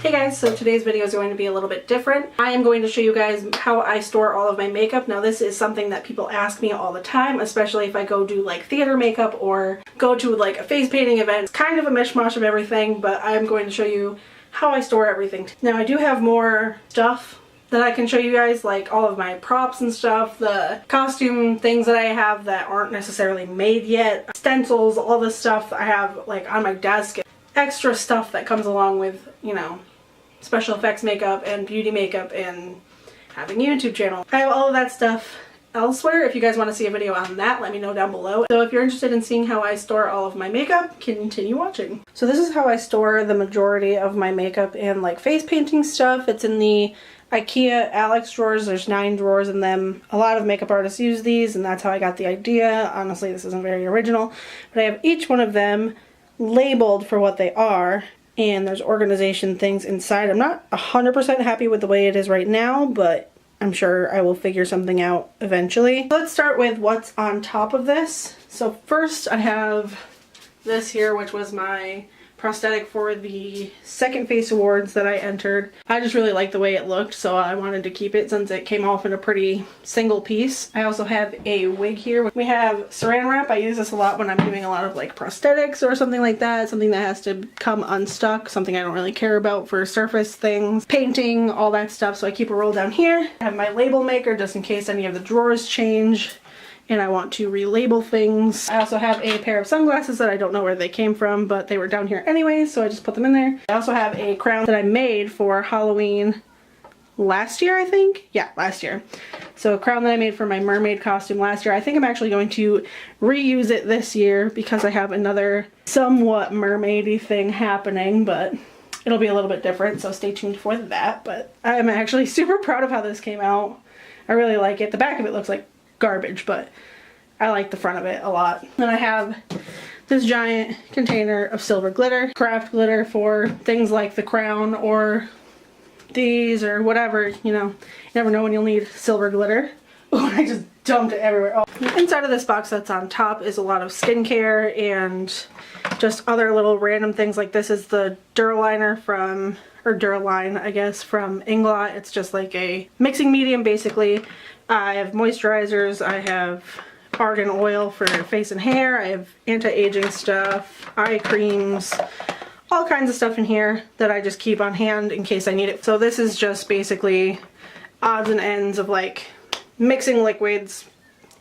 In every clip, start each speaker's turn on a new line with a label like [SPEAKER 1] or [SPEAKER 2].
[SPEAKER 1] Hey guys, so today's video is going to be a little bit different. I am going to show you guys how I store all of my makeup. Now this is something that people ask me all the time, especially if I go do like theater makeup or go to like a face painting event. It's kind of a mishmash of everything, but I'm going to show you how I store everything. Now I do have more stuff that I can show you guys, like all of my props and stuff, the costume things that I have that aren't necessarily made yet, stencils, all this stuff I have like on my desk, extra stuff that comes along with, you know, special effects makeup and beauty makeup and having a YouTube channel. I have all of that stuff elsewhere. If you guys want to see a video on that, let me know down below. So if you're interested in seeing how I store all of my makeup, continue watching. So this is how I store the majority of my makeup and like face painting stuff. It's in the IKEA Alex drawers. There's 9 drawers in them. A lot of makeup artists use these and that's how I got the idea. Honestly, this isn't very original, but I have each one of them labeled for what they are, and there's organization things inside. I'm not 100% happy with the way it is right now, but I'm sure I will figure something out eventually. Let's start with what's on top of this. So first I have this here, which was my prosthetic for the second face awards that I entered. I just really liked the way it looked, so I wanted to keep it since it came off in a pretty single piece. I also have a wig here. We have saran wrap. I use this a lot when I'm doing a lot of like prosthetics or something like that, something that has to come unstuck, something I don't really care about for surface things, painting, all that stuff, so I keep a roll down here. I have my label maker just in case any of the drawers change and I want to relabel things. I also have a pair of sunglasses that I don't know where they came from, but they were down here anyway, so I just put them in there. I also have a crown that I made for Halloween last year, I think? Yeah, last year. So a crown that I made for my mermaid costume last year. I think I'm actually going to reuse it this year because I have another somewhat mermaidy thing happening, but it'll be a little bit different, so stay tuned for that. But I'm actually super proud of how this came out. I really like it. The back of it looks like garbage, but I like the front of it a lot. Then I have this giant container of silver glitter, craft glitter for things like the crown or these or whatever, you know. You never know when you'll need silver glitter. Oh, I just dumped it everywhere. Oh. Inside of this box that's on top is a lot of skincare and just other little random things. Like this is the Duraliner from, or Duraline, I guess, from Inglot. It's just like a mixing medium basically. I have moisturizers, I have argan oil for face and hair, I have anti-aging stuff, eye creams, all kinds of stuff in here that I just keep on hand in case I need it. So this is just basically odds and ends of like mixing liquids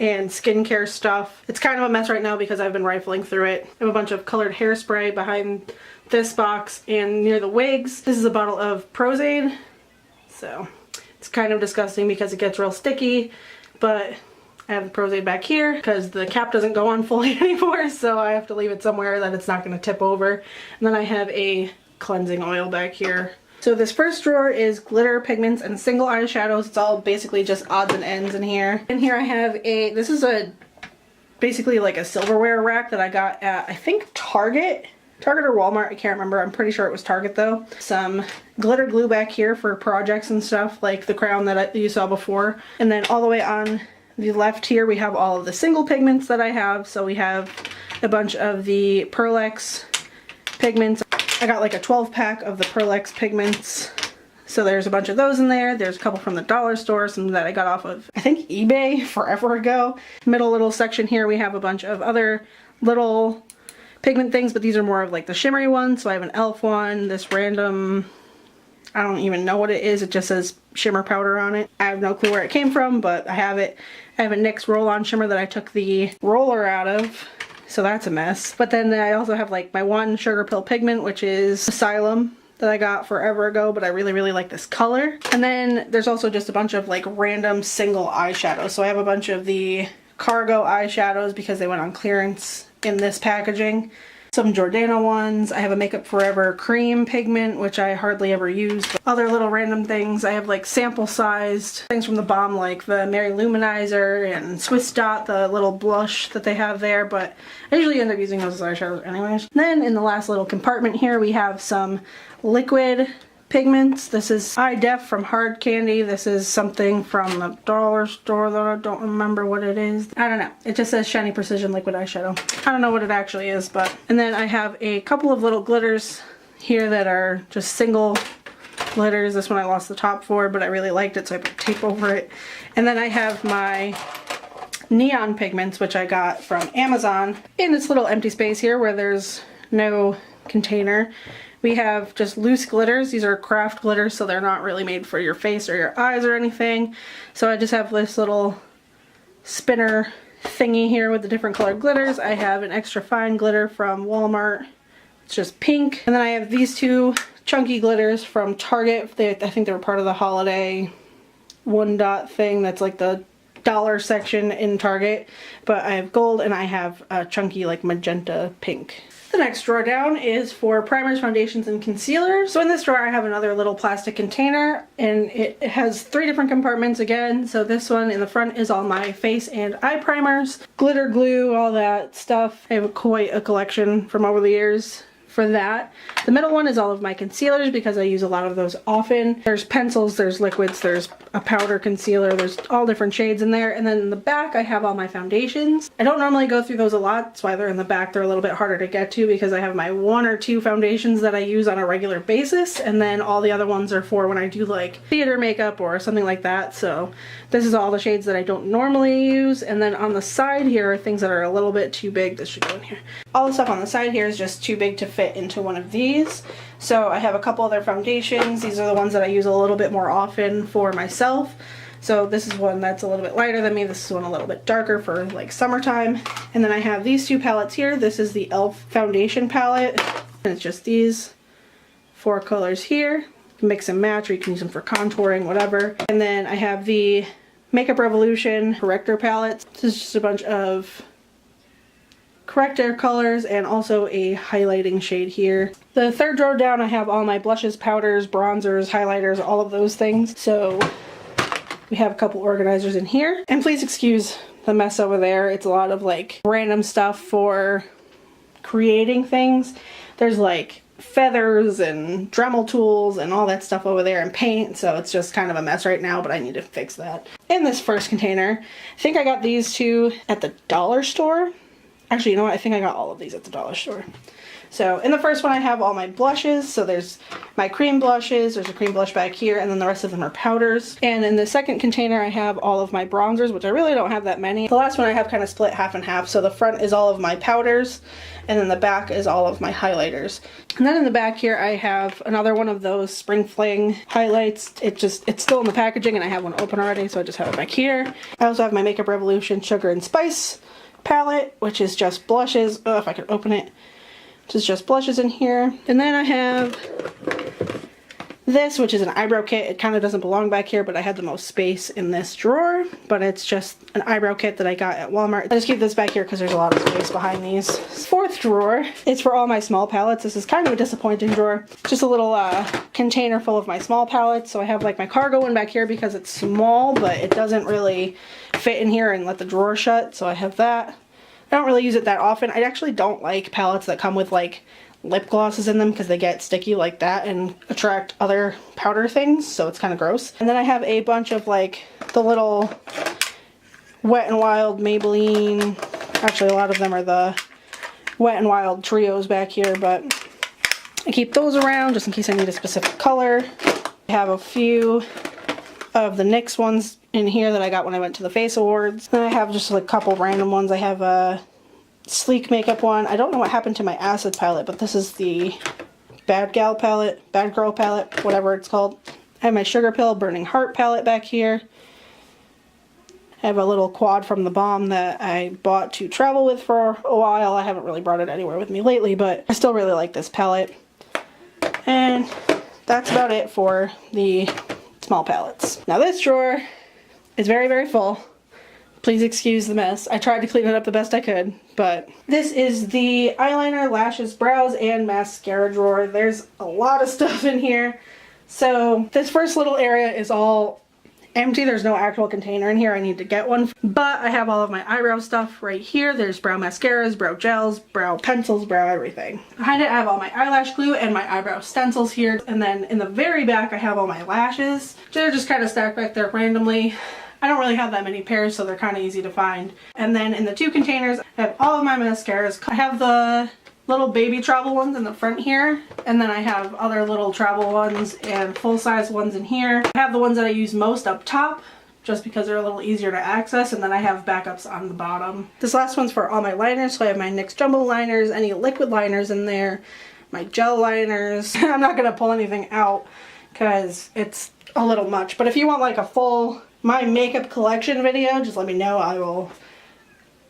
[SPEAKER 1] and skincare stuff. It's kind of a mess right now because I've been rifling through it. I have a bunch of colored hairspray behind this box and near the wigs. This is a bottle of Prozaid, so it's kind of disgusting because it gets real sticky, but I have the Prozaid back here because the cap doesn't go on fully anymore, so I have to leave it somewhere that it's not going to tip over. And then I have a cleansing oil back here. So this first drawer is glitter, pigments, and single eyeshadows. It's all basically just odds and ends in here. In here I have this is basically like a silverware rack that I got at, I think, Target or Walmart, I can't remember. I'm pretty sure it was Target though. Some glitter glue back here for projects and stuff like the crown that you saw before. And then all the way on the left here we have all of the single pigments that I have. So we have a bunch of the Pearl-Ex pigments. I got like a 12 pack of the Pearl-Ex pigments. So there's a bunch of those in there. There's a couple from the dollar store, some that I got off of, I think, eBay forever ago. Middle little section here we have a bunch of other little pigment things, but these are more of like the shimmery ones. So I have an e.l.f. one, this random, I don't even know what it is, it just says shimmer powder on it. I have no clue where it came from, but I have it. I have a NYX roll-on shimmer that I took the roller out of, so that's a mess. But then I also have like my one sugar pill pigment, which is Asylum, that I got forever ago, but I really like this color. And then there's also just a bunch of like random single eyeshadows. So I have a bunch of the Cargo eyeshadows because they went on clearance in this packaging. Some Jordana ones. I have a Makeup Forever cream pigment, which I hardly ever use. But other little random things. I have like sample sized things from the Balm, like the Mary Luminizer and Swiss Dot, the little blush that they have there, but I usually end up using those as eyeshadows anyways. Then in the last little compartment here we have some liquid pigments. This is Eye Def from Hard Candy. This is something from the dollar store that I don't remember what it is. I don't know. It just says Shiny Precision Liquid Eyeshadow. I don't know what it actually is, but... And then I have a couple of little glitters here that are just single glitters. This one I lost the top for, but I really liked it, so I put tape over it. And then I have my neon pigments, which I got from Amazon, in this little empty space here where there's no container. We have just loose glitters. These are craft glitters, so they're not really made for your face or your eyes or anything. So I just have this little spinner thingy here with the different colored glitters. I have an extra fine glitter from Walmart. It's just pink. And then I have these two chunky glitters from Target. I think they were part of the holiday one dot thing. That's like the dollar section in Target. But I have gold and I have a chunky like magenta pink. The next drawer down is for primers, foundations, and concealers. So in this drawer I have another little plastic container, and it has 3 different compartments again. So this one in the front is all my face and eye primers, glitter glue, all that stuff. I have quite a collection from over the years for that. The middle one is all of my concealers because I use a lot of those often. There's pencils, there's liquids, there's a powder concealer, there's all different shades in there. And then in the back I have all my foundations. I don't normally go through those a lot, that's why they're in the back. They're a little bit harder to get to because I have my 1 or 2 foundations that I use on a regular basis, and then all the other ones are for when I do like theater makeup or something like that. So this is all the shades that I don't normally use. And then on the side here are things that are a little bit too big. This should go in here. All the stuff on the side here is just too big to fit into one of these. So I have a couple other foundations. These are the ones that I use a little bit more often for myself. So this is one that's a little bit lighter than me. This is one a little bit darker for like summertime. And then I have these 2 palettes here. This is the e.l.f. foundation palette. And it's just these 4 colors here. You can mix and match, or you can use them for contouring, whatever. And then I have the Makeup Revolution corrector palettes. This is just a bunch of corrector colors and also a highlighting shade here. The third drawer down I have all my blushes, powders, bronzers, highlighters, all of those things. So we have a couple organizers in here. And please excuse the mess over there. It's a lot of like random stuff for creating things. There's like feathers and Dremel tools and all that stuff over there and paint, so it's just kind of a mess right now, but I need to fix that. In this first container, I think I got these 2 at the dollar store. Actually, you know what? I think I got all of these at the dollar store. So in the first one I have all my blushes. So there's my cream blushes, there's a cream blush back here, and then the rest of them are powders. And in the second container I have all of my bronzers, which I really don't have that many. The last one I have kind of split half and half. So the front is all of my powders, and then the back is all of my highlighters. And then in the back here I have another one of those Spring Fling highlights. It's still in the packaging and I have one open already, so I just have it back here. I also have my Makeup Revolution Sugar and Spice palette, which is just blushes. Oh, if I could open it. Which is just blushes in here. And then I have this, which is an eyebrow kit. It kind of doesn't belong back here, but I had the most space in this drawer. But it's just an eyebrow kit that I got at Walmart. I just keep this back here because there's a lot of space behind these. Fourth drawer is for all my small palettes. This is kind of a disappointing drawer. Just a little container full of my small palettes. So I have like my cargo one back here because it's small, but it doesn't really fit in here and let the drawer shut. So I have that. I don't really use it that often. I actually don't like palettes that come with like lip glosses in them because they get sticky like that and attract other powder things, so it's kind of gross. And then I have a bunch of like the little Wet n Wild Maybelline, actually a lot of them are the Wet n Wild trios back here, but I keep those around just in case I need a specific color. I have a few of the NYX ones in here that I got when I went to the Face Awards. Then I have just like a couple random ones. I have a Sleek makeup one. I don't know what happened to my acid palette, but this is the Bad Gal palette, Bad Girl palette, whatever it's called. I have my Sugar Pill Burning Heart palette back here. I have a little quad from the Balm that I bought to travel with for a while. I haven't really brought it anywhere with me lately, but I still really like this palette. And that's about it for the small palettes. Now this drawer is very, very full. Please excuse the mess. I tried to clean it up the best I could, but this is the eyeliner, lashes, brows, and mascara drawer. There's a lot of stuff in here. So this first little area is all empty. There's no actual container in here. I need to get one. But I have all of my eyebrow stuff right here. There's brow mascaras, brow gels, brow pencils, brow everything. Behind it I have all my eyelash glue and my eyebrow stencils here. And then in the very back I have all my lashes. They're just kind of stacked back there randomly. I don't really have that many pairs, so they're kind of easy to find. And then in the 2 containers I have all of my mascaras. I have the little baby travel ones in the front here, and then I have other little travel ones and full-size ones in here. I have the ones that I use most up top just because they're a little easier to access, and then I have backups on the bottom. This last one's for all my liners, so I have my NYX Jumbo liners, any liquid liners in there, my gel liners. I'm not gonna pull anything out because it's a little much, but if you want like a full my makeup collection video, just let me know. I will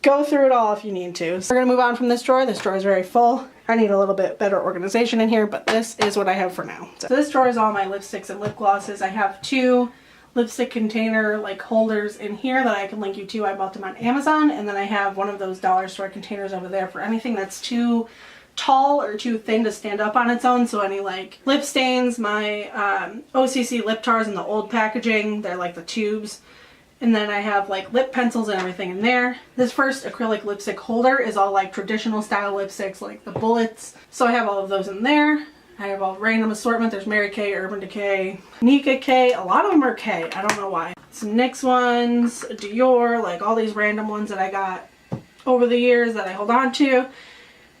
[SPEAKER 1] go through it all if you need to. So we're gonna move on from this drawer. This drawer is very full. I need a little bit better organization in here, but this is what I have for now. So this drawer is all my lipsticks and lip glosses. I have 2 lipstick container like holders in here that I can link you to. I bought them on Amazon, and then I have one of those dollar store containers over there for anything that's too tall or too thin to stand up on its own. So any like lip stains, my OCC lip tars in the old packaging, they're like the tubes. And then I have like lip pencils and everything in there. This first acrylic lipstick holder is all like traditional style lipsticks, like the bullets. So I have all of those in there. I have a random assortment. There's Mary Kay, Urban Decay, Nika K. A lot of them are K. I don't know why. Some NYX ones, Dior, like all these random ones that I got over the years that I hold on to.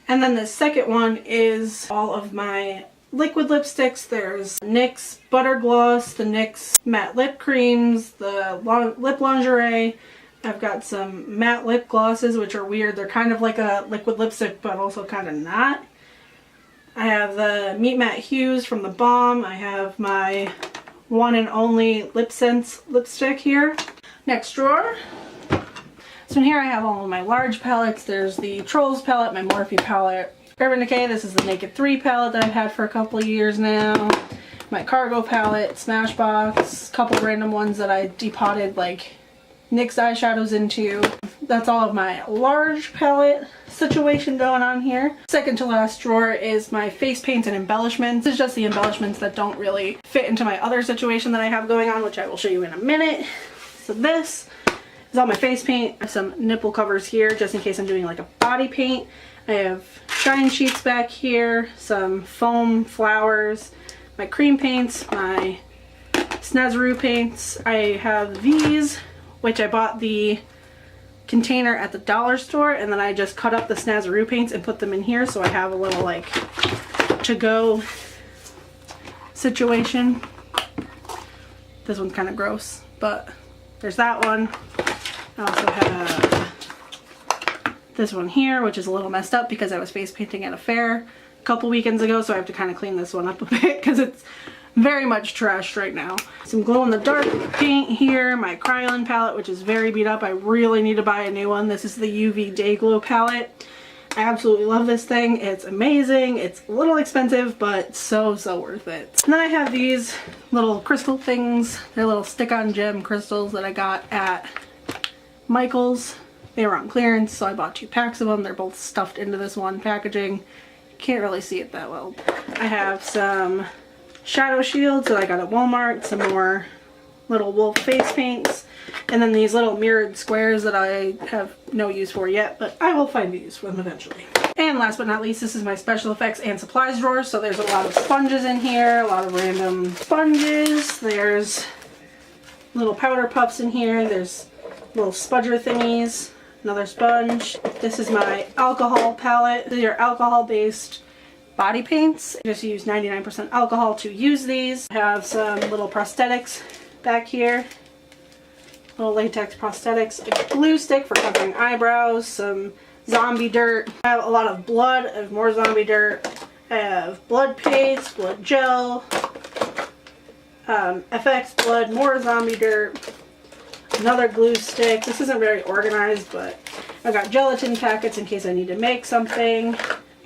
[SPEAKER 1] And then the second one is all of my liquid lipsticks. There's NYX Butter Gloss, the NYX Matte Lip Creams, the Lip Lingerie. I've got some matte lip glosses, which are weird. They're kind of like a liquid lipstick, but also kind of not. I have the Meet Matte Hues from the Balm. I have my one and only Lip Sense lipstick here. Next drawer. So in here I have all of my large palettes. There's the Trolls palette, my Morphe palette, Urban Decay. This is the Naked 3 palette that I've had for a couple of years now. My Cargo palette, Smashbox, a couple random ones that I depotted like NYX eyeshadows into. That's all of my large palette situation going on here. Second to last drawer is my face paints and embellishments. This is just the embellishments that don't really fit into my other situation that I have going on, which I will show you in a minute. So this is all my face paint. I have some nipple covers here just in case I'm doing like a body paint. I have shine sheets back here, some foam flowers, my cream paints, my Snazaroo paints. I have these, which I bought the container at the dollar store, and then I just cut up the Snazaroo paints and put them in here, so I have a little like to-go situation. This one's kind of gross, but there's that one. I also have this one here, which is a little messed up because I was face painting at a fair a couple weekends ago, so I have to kind of clean this one up a bit because it's very much trashed right now. Some glow-in-the-dark paint here, my Kryolan palette, which is very beat up. I really need to buy a new one. This is the UV Day Glow palette. I absolutely love this thing. It's amazing. It's a little expensive, but so worth it. And then I have these little crystal things. They're little stick-on gem crystals that I got at Michael's. They were on clearance, so I bought 2 packs of them. They're both stuffed into this one packaging. Can't really see it that well. I have some shadow shields that I got at Walmart, some more little wolf face paints, and then these little mirrored squares that I have no use for yet, but I will find a use for them eventually. And last but not least, this is my special effects and supplies drawer. So there's a lot of sponges in here, a lot of random sponges. There's little powder puffs in here. There's little spudger thingies. Another sponge. This is my alcohol palette. These are alcohol-based body paints. I just use 99% alcohol to use these. I have some little prosthetics back here. Little latex prosthetics. A glue stick for covering eyebrows. Some zombie dirt. I have a lot of blood. I have more zombie dirt. I have blood paste, blood gel, FX blood, more zombie dirt. Another glue stick. This isn't very organized, but I've got gelatin packets in case I need to make something.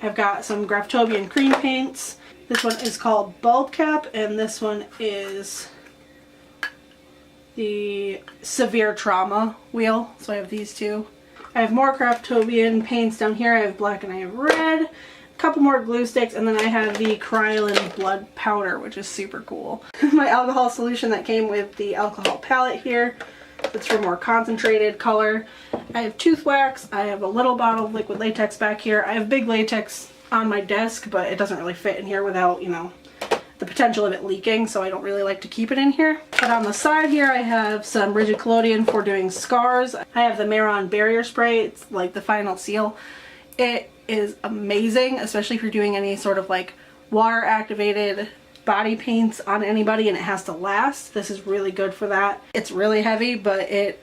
[SPEAKER 1] I've got some Graftobian cream paints. This one is called Bulb Cap, and this one is the Severe Trauma wheel. So I have these two. I have more Graftobian paints down here. I have black and I have red. A couple more glue sticks, and then I have the Kryolan blood powder, which is super cool. My alcohol solution that came with the alcohol palette here. It's for more concentrated color. I have tooth wax. I have a little bottle of liquid latex back here. I have big latex on my desk, but it doesn't really fit in here without, you know, the potential of it leaking, so I don't really like to keep it in here. But on the side here I have some rigid collodion for doing scars. I have the Maron barrier spray. It's like the final seal. It is amazing, especially if you're doing any sort of like water activated body paints on anybody and it has to last. This is really good for that. It's really heavy, but it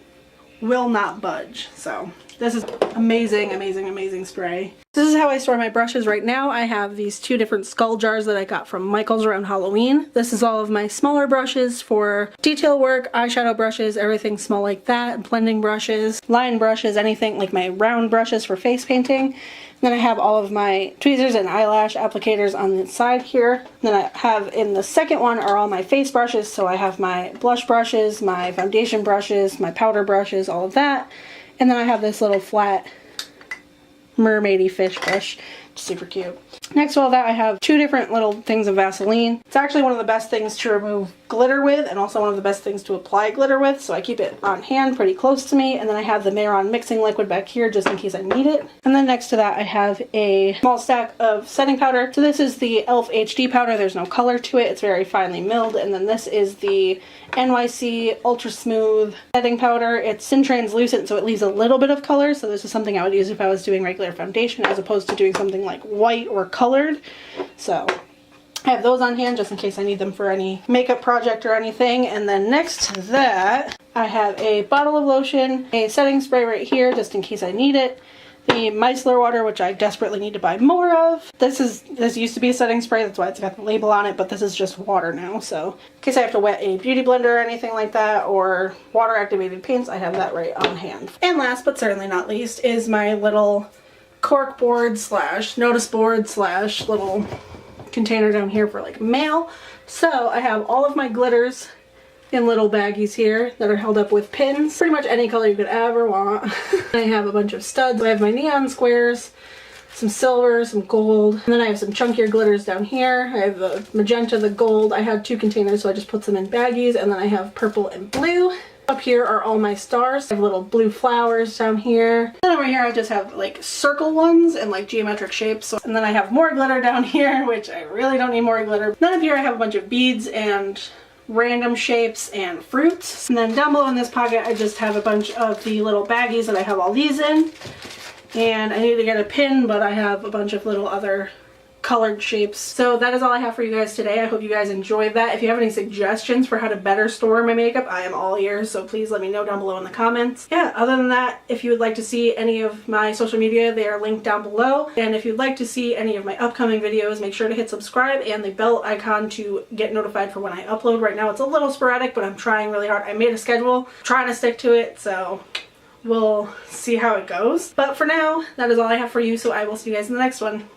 [SPEAKER 1] will not budge. So this is amazing, amazing, amazing spray. This is how I store my brushes right now. I have these 2 different skull jars that I got from Michael's around Halloween. This is all of my smaller brushes for detail work, eyeshadow brushes, everything small like that, blending brushes, line brushes, anything like my round brushes for face painting. And then I have all of my tweezers and eyelash applicators on the side here. And then I have in the second one are all my face brushes. So I have my blush brushes, my foundation brushes, my powder brushes, all of that. And then I have this little flat mermaidy fish brush. Super cute. Next to all that I have 2 different little things of Vaseline. It's actually one of the best things to remove glitter with and also one of the best things to apply glitter with, so I keep it on hand pretty close to me. And then I have the Mehron mixing liquid back here just in case I need it. And then next to that I have a small stack of setting powder. So this is the e.l.f. HD powder. There's no color to it. It's very finely milled. And then this is the NYC Ultra Smooth setting powder. It's sin-translucent, so it leaves a little bit of color. So this is something I would use if I was doing regular foundation as opposed to doing something like white or colored. So I have those on hand just in case I need them for any makeup project or anything. And then next to that, I have a bottle of lotion, a setting spray right here just in case I need it, the micellar water, which I desperately need to buy more of. This used to be a setting spray, that's why it's got the label on it, but this is just water now. So in case I have to wet a beauty blender or anything like that, or water activated paints, I have that right on hand. And last but certainly not least is my little cork board slash notice board slash little container down here for like mail. So I have all of my glitters in little baggies here that are held up with pins, pretty much any color you could ever want. I have a bunch of studs. I have my neon squares, some silver, some gold, and then I have some chunkier glitters down here. I have the magenta, the gold. I had 2 containers, so I just put them in baggies, and then I have purple and blue. Up here are all my stars. I have little blue flowers down here. Then over here I just have like circle ones and like geometric shapes. And then I have more glitter down here, which I really don't need more glitter. Then up here I have a bunch of beads and random shapes and fruits. And then down below in this pocket I just have a bunch of the little baggies that I have all these in. And I need to get a pin, but I have a bunch of little other colored shapes. So that is all I have for you guys today. I hope you guys enjoyed that. If you have any suggestions for how to better store my makeup, I am all ears, so please let me know down below in the comments. Yeah, other than that, if you would like to see any of my social media, they are linked down below. And if you'd like to see any of my upcoming videos, make sure to hit subscribe and the bell icon to get notified for when I upload. Right now it's a little sporadic, but I'm trying really hard. I made a schedule, trying to stick to it, so we'll see how it goes. But for now, that is all I have for you, so I will see you guys in the next one.